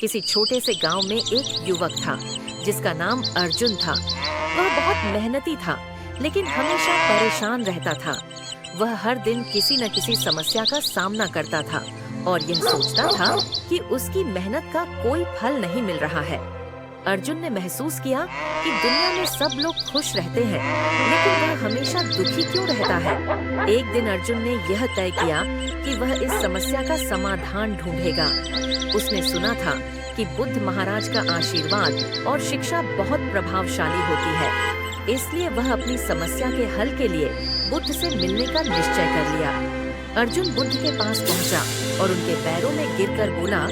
किसी छोटे से गांव में एक युवक था जिसका नाम अर्जुन था। वह बहुत मेहनती था, लेकिन हमेशा परेशान रहता था। वह हर दिन किसी न किसी समस्या का सामना करता था और यह सोचता था कि उसकी मेहनत का कोई फल नहीं मिल रहा है। अर्जुन ने महसूस किया कि दुनिया में सब लोग खुश रहते हैं, लेकिन वह हमेशा दुखी क्यों रहता है। एक दिन अर्जुन ने यह तय किया कि वह इस समस्या का समाधान ढूंढेगा। उसने सुना था कि बुद्ध महाराज का आशीर्वाद और शिक्षा बहुत प्रभावशाली होती है, इसलिए वह अपनी समस्या के हल के लिए बुद्ध से मिलने का निश्चय कर लिया। अर्जुन बुद्ध के पास पहुंचा और उनके पैरों में गिरकर बोला,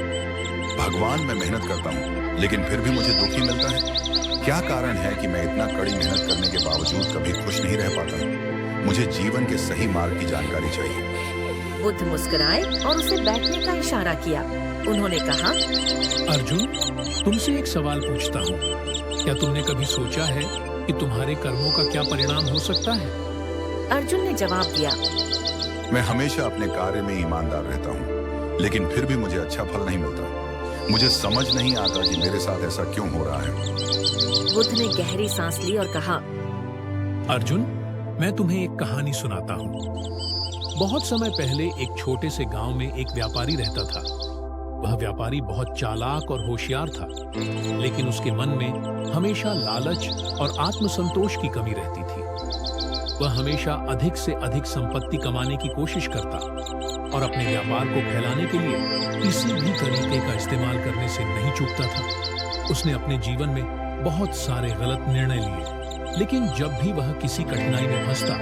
भगवान, मैं मेहनत करता हूँ लेकिन फिर भी मुझे दुख ही मिलता है। क्या कारण है कि मैं इतना कड़ी मेहनत करने के बावजूद कभी खुश नहीं रह पाता? मुझे जीवन के सही मार्ग की जानकारी चाहिए। बुद्ध मुस्कुराए और उसे बैठने का इशारा किया। उन्होंने कहा, अर्जुन, तुमसे एक सवाल पूछता हूँ। क्या तुमने कभी सोचा है कि तुम्हारे कर्मों का क्या परिणाम हो सकता है? अर्जुन ने जवाब दिया, मैं हमेशा अपने कार्य में ईमानदार रहता हूँ, लेकिन फिर भी मुझे अच्छा फल नहीं मिलता। मुझे समझ नहीं आता कि मेरे साथ ऐसा क्यों हो रहा है। बुद्ध ने गहरी सांस ली और कहा, अर्जुन, मैं तुम्हें एक कहानी सुनाता हूँ। बहुत समय पहले एक छोटे से गांव में एक व्यापारी रहता था। वह व्यापारी बहुत चालाक और होशियार था, लेकिन उसके मन में हमेशा लालच और आत्मसंतोष की कमी रहती थी। वह हमेशा अधिक से अधिक संपत्ति कमाने की कोशिश करता और अपने व्यापार को फैलाने के लिए किसी भी तरीके का इस्तेमाल करने से नहीं चूकता था। उसने अपने जीवन में बहुत सारे गलत निर्णय लिए, लेकिन जब भी वह किसी कठिनाई में फंसता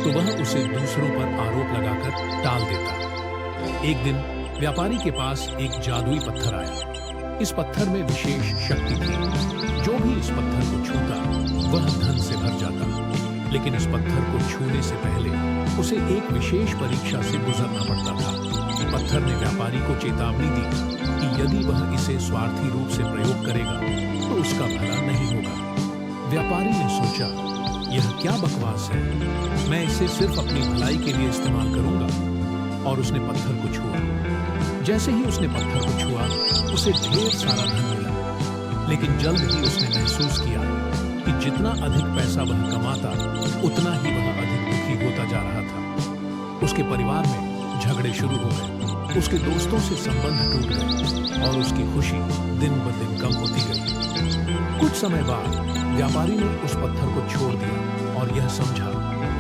तो वह उसे दूसरों पर आरोप लगाकर टाल देता। एक दिन व्यापारी के पास एक जादुई पत्थर आया। इस पत्थर में विशेष शक्ति थी। जो भी इस पत्थर को छूता वह धन से भर जाता, लेकिन इस पत्थर को छूने से पहले उसे एक विशेष परीक्षा से गुजरना पड़ता था। पत्थर ने व्यापारी को चेतावनी दी कि यदि वह इसे स्वार्थी रूप से प्रयोग करेगा तो उसका भला नहीं होगा। व्यापारी ने सोचा, यह क्या बकवास है, मैं इसे सिर्फ अपनी भलाई के लिए इस्तेमाल करूंगा, और उसने पत्थर को छुआ। जैसे ही उसने पत्थर को छुआ उसे ढेर सारा धन मिला, लेकिन जल्द ही उसने महसूस किया कि जितना अधिक पैसा वह कमाता उतना ही वह अधिक दुखी होता जा रहा था। उसके परिवार में झगड़े शुरू हो गए, उसके दोस्तों से संबंध टूट गए और उसकी खुशी दिन ब दिन कम होती गई। कुछ समय बाद व्यापारी ने उस पत्थर को छोड़ दिया और यह समझा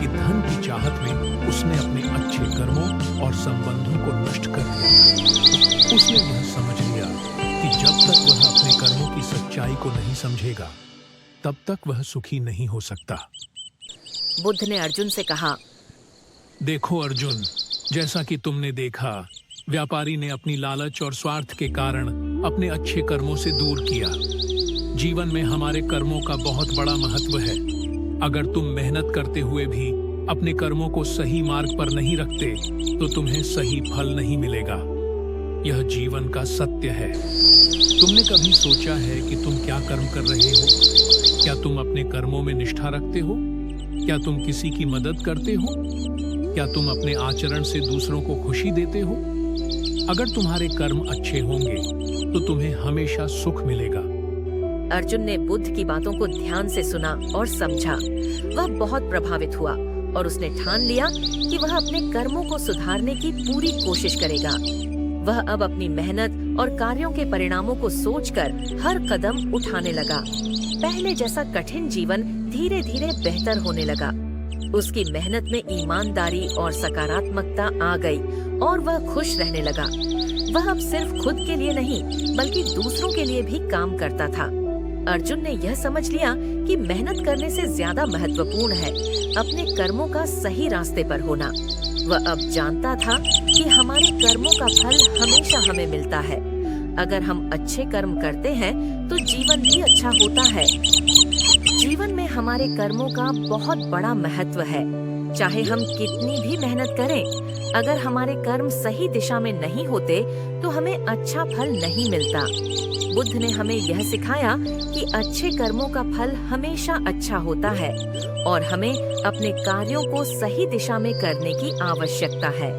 कि धन की चाहत में उसने अपने अच्छे कर्मों और संबंधों को नष्ट कर दिया। उसने यह समझ लिया कि जब तक वह अपने कर्मों की सच्चाई को नहीं समझेगा तब तक वह सुखी नहीं हो सकता। बुद्ध ने अर्जुन से कहा, देखो अर्जुन, जैसा कि तुमने देखा, व्यापारी ने अपनी लालच और स्वार्थ के कारण अपने अच्छे कर्मों से दूर किया। जीवन में हमारे कर्मों का बहुत बड़ा महत्व है। अगर तुम मेहनत करते हुए भी अपने कर्मों को सही मार्ग पर नहीं रखते तो तुम्हें सही फल नहीं मिलेगा। यह जीवन का सत्य है। तुमने कभी सोचा है कि तुम क्या कर्म कर रहे हो? क्या तुम अपने कर्मों में निष्ठा रखते हो? क्या तुम किसी की मदद करते हो? क्या तुम अपने आचरण से दूसरों को खुशी देते हो? अगर तुम्हारे कर्म अच्छे होंगे तो तुम्हें हमेशा सुख मिलेगा। अर्जुन ने बुद्ध की बातों को ध्यान से सुना और समझा। वह बहुत प्रभावित हुआ और उसने ठान लिया कि वह अपने कर्मों को सुधारने की पूरी कोशिश करेगा। वह अब अपनी मेहनत और कार्यों के परिणामों को सोचकर हर कदम उठाने लगा। पहले जैसा कठिन जीवन धीरे धीरे बेहतर होने लगा। उसकी मेहनत में ईमानदारी और सकारात्मकता आ गई और वह खुश रहने लगा। वह अब सिर्फ खुद के लिए नहीं बल्कि दूसरों के लिए भी काम करता था। अर्जुन ने यह समझ लिया कि मेहनत करने से ज्यादा महत्वपूर्ण है अपने कर्मों का सही रास्ते पर होना। वह अब जानता था कि हमारे कर्मों का फल हमेशा हमें मिलता है। अगर हम अच्छे कर्म करते हैं तो जीवन भी अच्छा होता है। जीवन में हमारे कर्मों का बहुत बड़ा महत्व है। चाहे हम कितनी भी मेहनत करें, अगर हमारे कर्म सही दिशा में नहीं होते तो हमें अच्छा फल नहीं मिलता। बुद्ध ने हमें यह सिखाया कि अच्छे कर्मों का फल हमेशा अच्छा होता है और हमें अपने कार्यों को सही दिशा में करने की आवश्यकता है।